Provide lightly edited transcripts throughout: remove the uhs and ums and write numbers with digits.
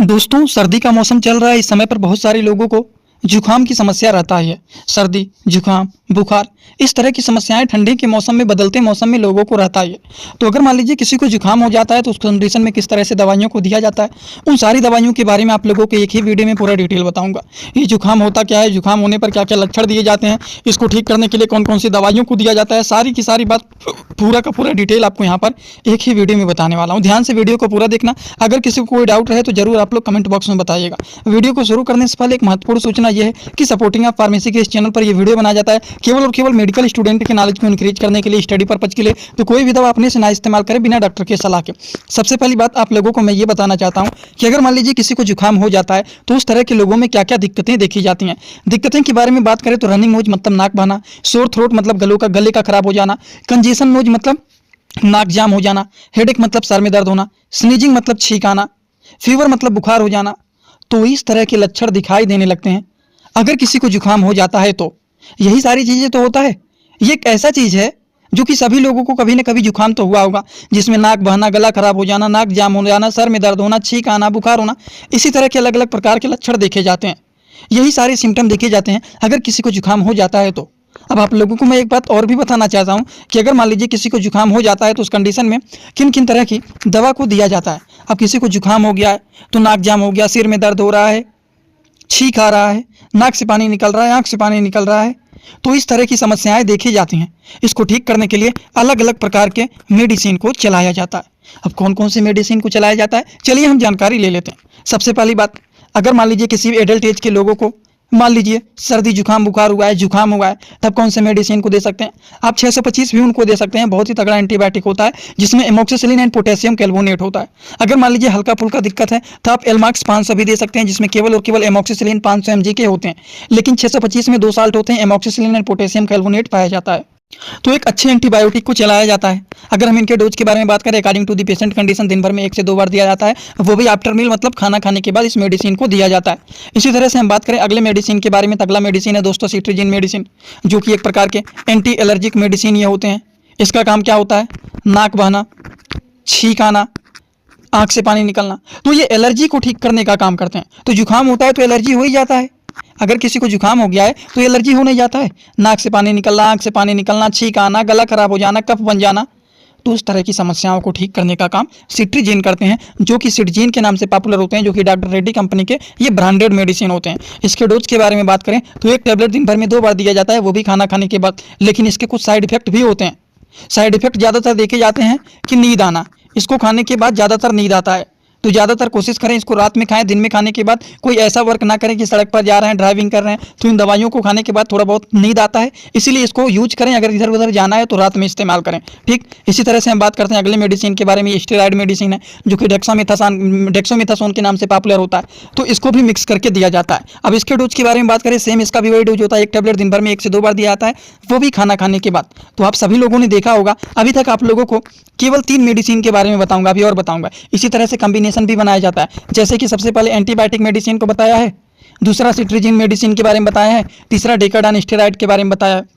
दोस्तों, सर्दी का मौसम चल रहा है। इस समय पर बहुत सारे लोगों को जुकाम की समस्या रहता है। सर्दी, जुकाम, बुखार इस तरह की समस्याएं ठंडी के मौसम में, बदलते मौसम में लोगों को रहता है। तो अगर मान लीजिए किसी को जुकाम हो जाता है तो उस कंडीशन में किस तरह से दवाइयों को दिया जाता है, उन सारी दवाइयों के बारे में आप लोगों को एक ही वीडियो में पूरा डिटेल बताऊंगा। ये जुकाम होता क्या है, जुकाम होने पर क्या क्या लक्षण दिए जाते हैं, इसको ठीक करने के लिए कौन कौन सी दवाइयों को दिया जाता है, सारी की सारी बात पूरा का पूरा डिटेल आपको यहाँ पर एक ही वीडियो में बताने वाला हूँ। ध्यान से वीडियो को पूरा देखना। अगर किसी को कोई डाउट रहे तो जरूर आप लोग कमेंट बॉक्स में बताइएगा। वीडियो को शुरू करने से पहले एक महत्वपूर्ण सूचना यह है कि सपोर्टिंग ऑफ फार्मेसी के इस चैनल पर यह वीडियो बनाया जाता है केवल और केवल मेडिकल स्टूडेंट के नॉलेज को इंक्रीज करने के लिए, स्टडी पर्पज के लिए। तो कोई भी दवा अपने से ना इस्तेमाल करें बिना डॉक्टर के सलाह के। सबसे पहली बात आप लोगों को मैं ये बताना चाहता हूँ कि अगर मान लीजिए किसी को जुकाम हो जाता है तो उस तरह के लोगों में क्या क्या दिक्कतें देखी जाती हैं। दिक्कतें के बारे में बात करें तो रनिंग नोज मतलब नाक बहना, सोर थ्रोट मतलब गले का खराब हो जाना, कंजेशन नोज मतलब नाक जाम हो जाना, हेडेक मतलब सर में दर्द होना, स्नीजिंग मतलब छींक आना, फीवर मतलब बुखार हो जाना। तो इस तरह के लक्षण दिखाई देने लगते हैं अगर किसी को जुकाम हो जाता है। तो यही सारी चीज़ें तो होता है। ये एक ऐसा चीज़ है जो कि सभी लोगों को कभी न कभी जुकाम तो हुआ होगा, जिसमें नाक बहना, गला खराब हो जाना, नाक जाम हो जाना, सर में दर्द होना, छींक आना, बुखार होना, इसी तरह के अलग अलग प्रकार के लक्षण देखे जाते हैं। यही सारे सिम्टम देखे जाते हैं अगर किसी को जुकाम हो जाता है तो। अब आप लोगों को मैं एक बात और भी बताना चाहता हूँ कि अगर मान लीजिए किसी को जुकाम हो जाता है तो उस कंडीशन में किन किन तरह की दवा को दिया जाता है। अब किसी को जुकाम हो गया है तो नाक जाम हो गया, सिर में दर्द हो रहा है, छींक आ रहा है, नाक से पानी निकल रहा है, आँख से पानी निकल रहा है, तो इस तरह की समस्याएं देखी जाती हैं। इसको ठीक करने के लिए अलग अलग प्रकार के मेडिसिन को चलाया जाता है। अब कौन कौन सी मेडिसिन को चलाया जाता है, चलिए हम जानकारी ले लेते हैं। सबसे पहली बात, अगर मान लीजिए किसी भी एडल्ट एज के लोगों को मान लीजिए सर्दी जुकाम बुखार हुआ है, जुकाम हुआ है, तब कौन से मेडिसिन को दे सकते हैं आप? 625 भी उनको दे सकते हैं। बहुत ही तगड़ा एंटीबायोटिक होता है जिसमें एमोक्सिसिलिन एंड पोटेशियम कैल्वोनेट होता है। अगर मान लीजिए हल्का फुल्का दिक्कत है तो आप एलमाक्स 500 भी दे सकते हैं, जिसमें केवल और केवल एमोक्सिसिलिन 500 mg के होते हैं, लेकिन 625 में 2 साल्ट होते हैं, एमोक्सिसिलिन एंड पोटेशियम कैल्वोनेट पाया जाता है। तो एक अच्छे एंटीबायोटिक को चलाया जाता है। अगर हम इनके डोज के बारे में बात करें, according to the patient condition दिन भर में 1 से 2 बार दिया जाता है, वो भी आफ्टर मील मतलब खाना खाने के बाद इस मेडिसिन को दिया जाता है। इसी तरह से हम बात करें अगले मेडिसिन के बारे में, तो अगला मेडिसिन है दोस्तों सिट्रीजिन मेडिसिन, जो कि एक प्रकार के एंटी एलर्जिक मेडिसिन ये होते हैं। इसका काम क्या होता है? नाक बहना, छींक आना, आँख से पानी निकलना। तो ये एलर्जी को ठीक करने का काम करते हैं। तो जुकाम होता है तो एलर्जी हो ही जाता है। अगर किसी को जुकाम हो गया है तो एलर्जी होने जाता है, नाक से पानी निकलना, आँख से पानी निकलना, छींक आना, गला खराब हो जाना, कफ बन जाना। तो उस तरह की समस्याओं को ठीक करने का काम सिट्रीजिन करते हैं, जो कि सिट्रीजिन के नाम से पॉपुलर होते हैं, जो कि डॉक्टर रेड्डी कंपनी के ये ब्रांडेड मेडिसिन होते हैं। इसके डोज के बारे में बात करें तो एक टैबलेट दिन भर में 2 बार दिया जाता है, वो भी खाना खाने के बाद। लेकिन इसके कुछ साइड इफेक्ट भी होते हैं। साइड इफेक्ट ज़्यादातर देखे जाते हैं कि नींद आना, इसको खाने के बाद ज़्यादातर नींद आता है। तो ज़्यादातर कोशिश करें इसको रात में खाएं, दिन में खाने के बाद कोई ऐसा वर्क ना करें कि सड़क पर जा रहे हैं, ड्राइविंग कर रहे हैं, तो इन दवाइयों को खाने के बाद थोड़ा बहुत नींद आता है, इसीलिए इसको यूज करें। अगर इधर उधर जाना है तो रात में इस्तेमाल करें, ठीक। इसी तरह से हम बात करते हैं अगले मेडिसिन के बारे में। स्टेरॉइड मेडिसिन है, जो कि डेक्सामेथासोन के नाम से पॉपुलर होता है, तो इसको भी मिक्स करके दिया जाता है। अब इसके डोज के बारे में बात करें, सेम इसका भी वही डोज होता है। एक टैबलेट दिन भर में 1 से 2 बार दिया जाता है, वो भी खाना खाने के बाद। तो आप सभी लोगों ने देखा होगा, अभी तक आप लोगों को केवल 3 मेडिसिन के बारे में बताऊंगा, अभी और बताऊंगा। इसी तरह से कॉम्बिनेशन भी बनाया जाता है, जैसे कि सबसे पहले एंटीबायोटिक मेडिसिन को बताया है, दूसरा सिट्रीजिन मेडिसिन के बारे में बताया है, तीसरा डेकाडान स्टेरॉइड के बारे में बताया है।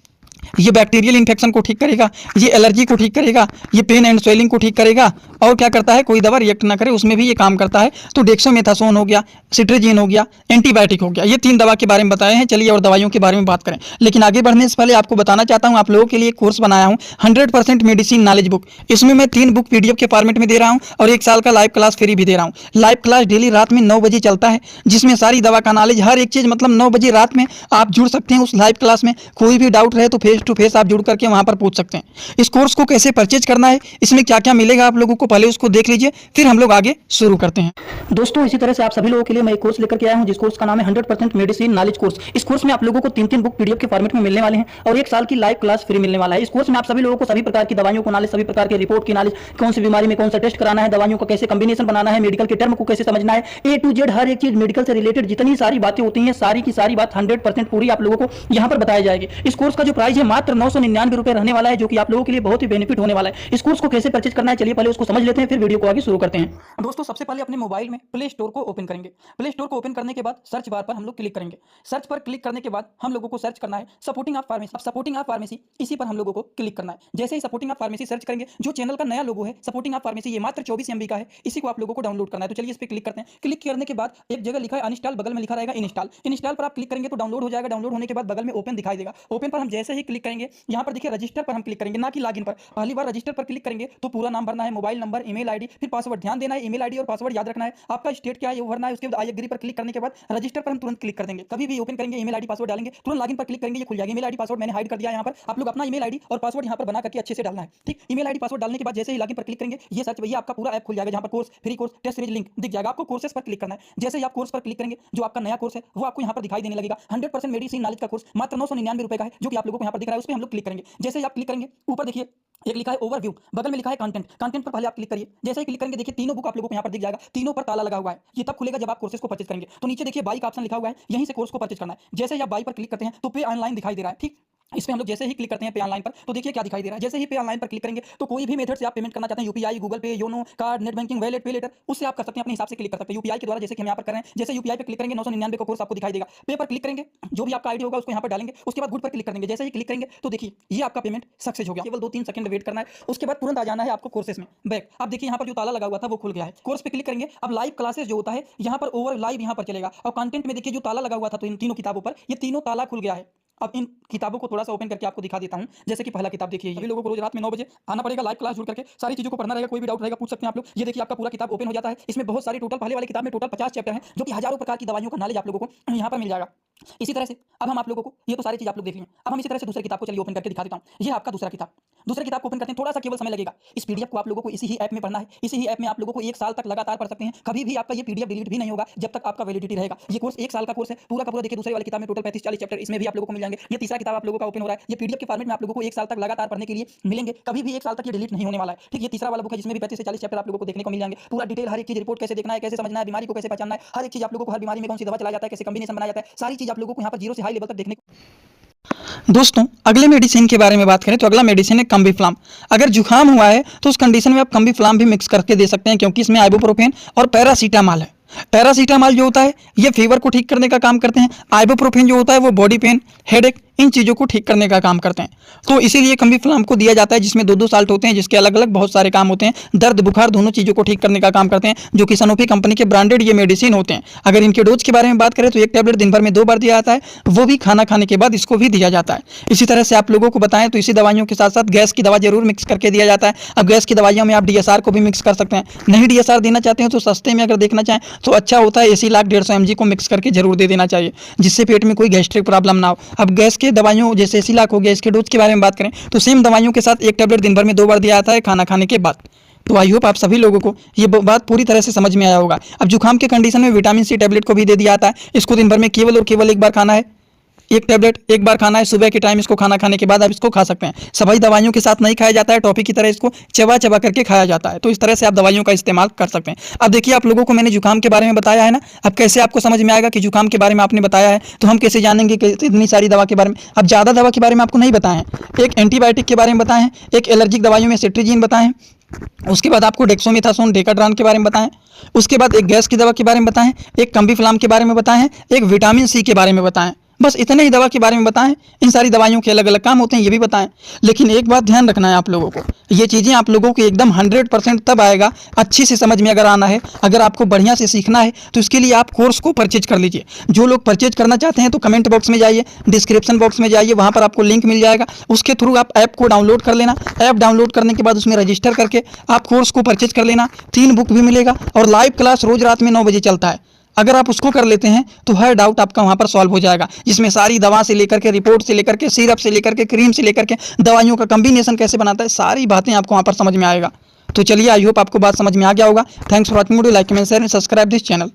ये बैक्टीरियल इन्फेक्शन को ठीक करेगा, ये एलर्जी को ठीक करेगा, ये पेन एंड स्वेलिंग को ठीक करेगा, और क्या करता है, कोई दवा रिएक्ट ना करे उसमें भी ये काम करता है। तो डेक्सामेथासोन हो गया, सिट्रीजिन हो गया, एंटीबायोटिक हो गया, ये 3 दवा के बारे में बताए हैं। चलिए और दवाइयों के बारे में बात करें, लेकिन आगे बढ़ने से पहले आपको बताना चाहता हूँ, आप लोगों के लिए एक कोर्स बनाया हूँ 100% मेडिसिन नॉलेज बुक। इसमें मैं 3 बुक PDF के फॉर्मेट में दे रहा हूँ और 1 साल का लाइव क्लास फ्री भी दे रहा हूँ। लाइव क्लास डेली रात में 9 बजे चलता है, जिसमें सारी दवा का नॉलेज, हर एक चीज़, मतलब 9 बजे रात में आप जुड़ सकते हैं उस लाइव क्लास में। कोई भी डाउट रहे तो फेस टू फेस आप जुड़ करके वहां पर पूछ सकते हैं। इस कोर्स को कैसे परचेज करना है, इसमें क्या क्या मिलेगा आप लोगों को, पहले उसको देख लीजिए, फिर हम लोग आगे शुरू करते हैं। दोस्तों, इसी तरह से आप सभी लोगों के लिए मैं एक कोर्स लेकर के आया हूं, जिस कोर्स का नाम है 100% मेडिसिन नॉलेज कोर्स। इस कोर्स में आप लोगों को 3 बुक PDF के फॉर्मेट में मिलने वाले हैं और 1 साल की लाइव क्लास फ्री मिलने वाला है। इस कोर्स में आप सभी लोगों को सभी प्रकार की दवाइयों को नॉलेज, सभी प्रकार के रिपोर्ट की नॉलेज, कौन सी बीमारी में कौन सा टेस्ट कराना है, दवाइयों का कैसे कॉम्बिनेशन बनाना है, मेडिकल के टर्म को कैसे समझना है, A to Z हर एक चीज मेडिकल से रिलेटेड जितनी सारी बातें होती हैं, सारी की सारी बात 100% पूरी आप लोगों को यहाँ पर बताई जाएगी। इस कोर्स का जो प्राइस है मात्र 999 रुपए रहने वाला है, जो कि आप लोगों के लिए बहुत ही बेनिफिट होने वाला है। इस कोर्स को कैसे परचेज करना है, चलिए पहले उसको समझ लेते हैं, फिर वीडियो को आगे शुरू करते हैं। दोस्तों, सबसे पहले अपने मोबाइल में प्ले स्टोर को ओपन करेंगे। प्ले स्टोर को ओपन करने के बाद सर्च बार पर हम लोग क्लिक करेंगे। सर्च पर क्लिक करने के बाद हम लोगों को सर्च करना है सपोर्टिंग ऑफ फार्मेसी। अब सपोर्टिंग ऑफ फार्मेसी, इसी पर हम लोगों को क्लिक करना है। जैसे ही सपोर्टिंग ऑफ फार्मेसी सर्च करेंगे, जो चैनल का नया लोगो है सपोर्टिंग ऑफ फार्मेसी, ये मात्र 24 MB का है, इसी को आप लोगों को डाउनलोड करना है। तो चलिए इस पर क्लिक करते हैं। क्लिक करने के बाद एक जगह लिखा है अनइंस्टॉल, बगल में लिखा रहेगा इंस्टॉल। इंस्टॉल पर आप क्लिक करेंगे तो डाउनलोड हो जाएगा। डाउनलोड होने के बाद बगल में ओपन दिखाई देगा। ओपन पर हम जैसे ही क्लिक करेंगे, यहाँ पर देखिए रजिस्टर पर हम क्लिक करेंगे, ना कि लॉगिन पर। पहली बार रजिस्टर पर क्लिक करेंगे तो पूरा नाम भरना है, मोबाइल नंबर, ईमेल आईडी, फिर पासवर्ड। ध्यान देना है, ईमेल आईडी और पासवर्ड याद रखना है। आपका स्टेट क्या है ये भरना है। उसके बाद आई एग्री पर क्लिक करने के बाद रजिस्टर पर हम तुरंत क्लिक कर देंगे। कभी भी ओपन करेंगे, ईमेल आईडी पासवर्ड डालेंगे, तुरंत लॉगिन पर क्लिक करेंगे, ये खुल जाएगा। ईमेल आईडी पासवर्ड मैंने हाइड कर दिया यहाँ पर। आप लोग अपना ईमेल आईडी और पासवर्ड यहाँ पर बना करके अच्छे से डालना है, ठीक। ईमेल आईडी पासवर्ड डालने के बाद जैसे ही लॉगिन पर क्लिक करेंगे, ये सर्च भैया आपका पूरा ऐप खुल जाएगा, जहाँ पर course, free course, test series link दिख जाएगा। आपको कोर्सेस पर क्लिक करना है। जैसे ही आप कोर्स पर क्लिक करेंगे, जो आपका नया कोर्स है वो आपको यहाँ पर दिखाई देने लगेगा। 100% मेडिसिन नॉलेज का कोर्स मात्र 999 रुपए का है, जो कि आप लोगों को यहाँ पर दिख रहा है। उस पर हम लोग क्लिक करेंगे। जैसे ही आप क्लिक करेंगे, ऊपर देखिए एक लिखा है ओवरव्यू, बगल में लिखा है कंटेंट। कंटेंट पर पहले आप क्लिक करिए। जैसे ही क्लिक करेंगे, देखिए तीनों बुक आप लोगों को यहाँ पर दिख जाएगा। तीनों पर ताला लगा हुआ है। ये तब खुलेगा जब आप कोर्सेज को परचेज करेंगे। तो नीचे देखिए बाई का ऑप्शन लिखा हुआ है, यहीं से कोर्स को परचेज करना है। जैसे ही आप बाई पर क्लिक करते हैं तो पे ऑनलाइन दिखाई दे रहा है, ठीक। इस पे हम लोग जैसे ही क्लिक करते हैं पे ऑनलाइन पर, तो देखिए क्या दिखाई दे रहा है। जैसे ही पे ऑनलाइन पर क्लिक करेंगे तो कोई भी मेथड से आप पेमेंट करना चाहते हैं, यूपीआई, गूगल पे, YONO, card, net banking, wallet, पे लेटर, उससे आप कर सकते हैं। अपने हिसाब से क्लिक कर सकते हैं यूपीआई के द्वारा, जैसे कि हम यहाँ पर कर रहे हैं। जैसे यूपीआई पे क्लिक करेंगे, 999 का कोर्स आपको दिखाई देगा। पे पर क्लिक करेंगे, जो भी आपका आईडी होगा उसको यहाँ पर डालेंगे। उसके बाद गुड पर क्लिक करेंगे। जैसे ही क्लिक करेंगे तो देखिए ये आपका पेमेंट सक्सेस हो गया। केवल 2-3 सेकंड वेट करना है। उसके बाद तुरंत आ जाना है आपको कोर्सेस में बैक। अब देखिए यहाँ पर जो ताला लगा हुआ था वो खुल गया है। कोर्स पे क्लिक करेंगे। अब लाइव क्लासेस जो होता है यहाँ पर ओवर लाइव यहाँ पर चलेगा। और कंटेंट में देखिए जो ताला लगा हुआ था तो इन तीनों किताबों पर, ये तीनों ताला खुल गया है। अब इन किताबों को थोड़ा सा ओपन करके आपको दिखा देता हूं। जैसे कि पहला किताब देखिए, सभी लोगों को रोज रात में 9 बजे आना पड़ेगा, लाइव क्लास जुड़ करके सारी चीजों को पढ़ना रहेगा। कोई भी डाउट रहेगा पूछ सकते हैं आप लोग। ये देखिए आपका पूरा किताब ओपन हो जाता है। इसमें बहुत सारी टोटल, पहले वाली किताब में टोटल 50 चैप्टर हैं, जो कि हजारों प्रकार की दवाइयों का नॉलेज आप लोगों को यहाँ पर मिल जाएगा। इसी तरह से अब हम आप लोगों को, ये तो सारी चीज आप लोग देख लिए। अब हम इसी तरह से दूसरी किताब को चलिए ओपन करके दिखा देता हूँ। ये आपका दूसरा किताब। दूसरी किताब को ओपन करते हैं, थोड़ा सा केवल समय लगेगा। इस पीडीएफ को आप लोगों को इसी ही ऐप में पढ़ना है। इसी ही ऐप में आप लोगों को 1 साल तक लगातार पढ़ सकते हैं। कभी भी आपका ये पीडीएफ डिलीट भी नहीं होगा जब तक आपका वैलिडिटी रहेगा। ये कोर्स 1 साल का कोर्स है, पूरा का पूरा। देखिए दूसरी वाली किताब में टोटल 35-40 चैप्टर इसमें भी आप लोगों को मिल जाएंगे। ये तीसरा किताब आप लोगों का ओपन हो रहा है। ये पीडीएफ के फॉर्मेट में आप लोगों को 1 साल तक लगातार पढ़ने के लिए मिलेंगे। कभी भी 1 साल तक ये डिलीट नहीं होने वाला है, ठीक। ये तीसरा वाला बुक है जिसमें भी 35 से 40 चैप्टर आप लोगों को देखने को मिल जाएंगे। पूरा डिटेल, हर एक चीज, रिपोर्ट कैसे देखना है, कैसे समझना है, बीमारी को कैसे पहचानना है, हर एक चीज आप लोगों को, हर बीमारी में कौन सी दवा चलाया जाता है, कैसे कॉम्बिनेशन बनाया जाता है, सारी चीज आप लोगों को यहाँ पर 0 से हाई लेवल तक देखने को। दोस्तों, अगले मेडिसिन के बारे में बात करें तो अगला मेडिसिन है कम्बीफ्लाम। अगर जुकाम हुआ है तो उस कंडीशन में आप कम्बीफ्लाम भी मिक्स करके दे सकते हैं, क्योंकि इसमें आइबुप्रोफेन और पैरासीटामॉल है। पैरासीटामॉल जो होता है ये फीवर को ठीक करने का काम करते हैं। आइबुप्रोफेन जो होता है वो बॉडी पेन, हेडेक, इन चीज़ों को ठीक करने का काम करते हैं। तो इसीलिए कम्बीफ्लाम को दिया जाता है, जिसमें 2-2 साल्ट होते हैं, जिसके अलग अलग बहुत सारे काम होते हैं। दर्द, बुखार, दोनों चीज़ों को ठीक करने का काम करते हैं, जो कि सनोफी कंपनी के ब्रांडेड ये मेडिसिन होते हैं। अगर इनके डोज के बारे में बात करें तो 1 टैबलेट दिन भर में 2 बार दिया जाता है, वो भी खाना खाने के बाद इसको भी दिया जाता है। इसी तरह से आप लोगों को बताएं तो इसी दवाइयों के साथ साथ गैस की दवा जरूर मिक्स करके दिया जाता है। अब गैस की दवाइयों में आप डीएसआर को भी मिक्स कर सकते हैं। नहीं डीएसआर देना चाहते हैं तो सस्ते में अगर देखना चाहें तो अच्छा होता है एसिलाक 150 mg को मिक्स करके जरूर दे देना चाहिए, जिससे पेट में कोई गैस्ट्रिक प्रॉब्लम ना हो। अब गैस के दवाइयों जैसे एसिलाक हो गया, इसके डोज के बारे में बात करें तो सेम दवाइयों के साथ 1 टैबलेट दिन भर में 2 बार दिया जाता है खाना खाने के बाद। तो आई होप आप सभी लोगों को ये बात पूरी तरह से समझ में आया होगा। अब जुकाम के कंडीशन में विटामिन सी टैबलेट को भी दे दिया जाता है। इसको दिन भर में केवल और केवल 1 बार खाना है। 1 टैबलेट 1 बार खाना है, सुबह के टाइम इसको खाना खाने के बाद आप इसको खा सकते हैं। सभी दवाइयों के साथ नहीं खाया जाता है, टॉफी की तरह इसको चबा चबा करके खाया जाता है। तो इस तरह से आप दवाइयों का इस्तेमाल कर सकते हैं। अब देखिए आप लोगों को मैंने जुकाम के बारे में बताया है ना, अब कैसे आपको समझ में आएगा कि जुकाम के बारे में आपने बताया है तो हम कैसे जानेंगे कि इतनी सारी दवा के बारे में। अब ज़्यादा दवा के बारे में आपको नहीं बताए हैं। एक एंटीबायोटिक के बारे में बताएं, एक एलर्जिक दवाइयों में सेट्रिजीन बताएं, उसके बाद आपको डेक्सोमेथासोन डेकाड्रान के बारे में बताएं, उसके बाद एक गैस की दवा के बारे में बताएं, एक कम्बीफ्लाम के बारे में बताएं, एक विटामिन सी के बारे में बताएं। बस इतने ही दवा के बारे में बताएं। इन सारी दवाइयों के अलग अलग काम होते हैं ये भी बताएं। लेकिन एक बात ध्यान रखना है आप लोगों को, ये चीज़ें आप लोगों को एकदम 100% तब आएगा अच्छी से समझ में अगर आना है। अगर आपको बढ़िया से सीखना है तो इसके लिए आप कोर्स को परचेज कर लीजिए। जो लोग परचेज करना चाहते हैं तो कमेंट बॉक्स में जाइए, डिस्क्रिप्शन बॉक्स में जाइए, वहाँ पर आपको लिंक मिल जाएगा। उसके थ्रू आप ऐप को डाउनलोड कर लेना। ऐप डाउनलोड करने के बाद उसमें रजिस्टर करके आप कोर्स को परचेज कर लेना। 3 बुक भी मिलेगा और लाइव क्लास रोज रात में 9 बजे चलता है। अगर आप उसको कर लेते हैं तो हर डाउट आपका वहाँ पर सॉल्व हो जाएगा, जिसमें सारी दवा से लेकर के, रिपोर्ट से लेकर के, सिरप से लेकर के, क्रीम से लेकर के, दवाइयों का कॉम्बिनेशन कैसे बनाता है, सारी बातें आपको वहाँ पर समझ में आएगा। तो चलिए आई होप आपको बात समझ में आ गया होगा। Thanks for watching video, like comment share and subscribe this channel.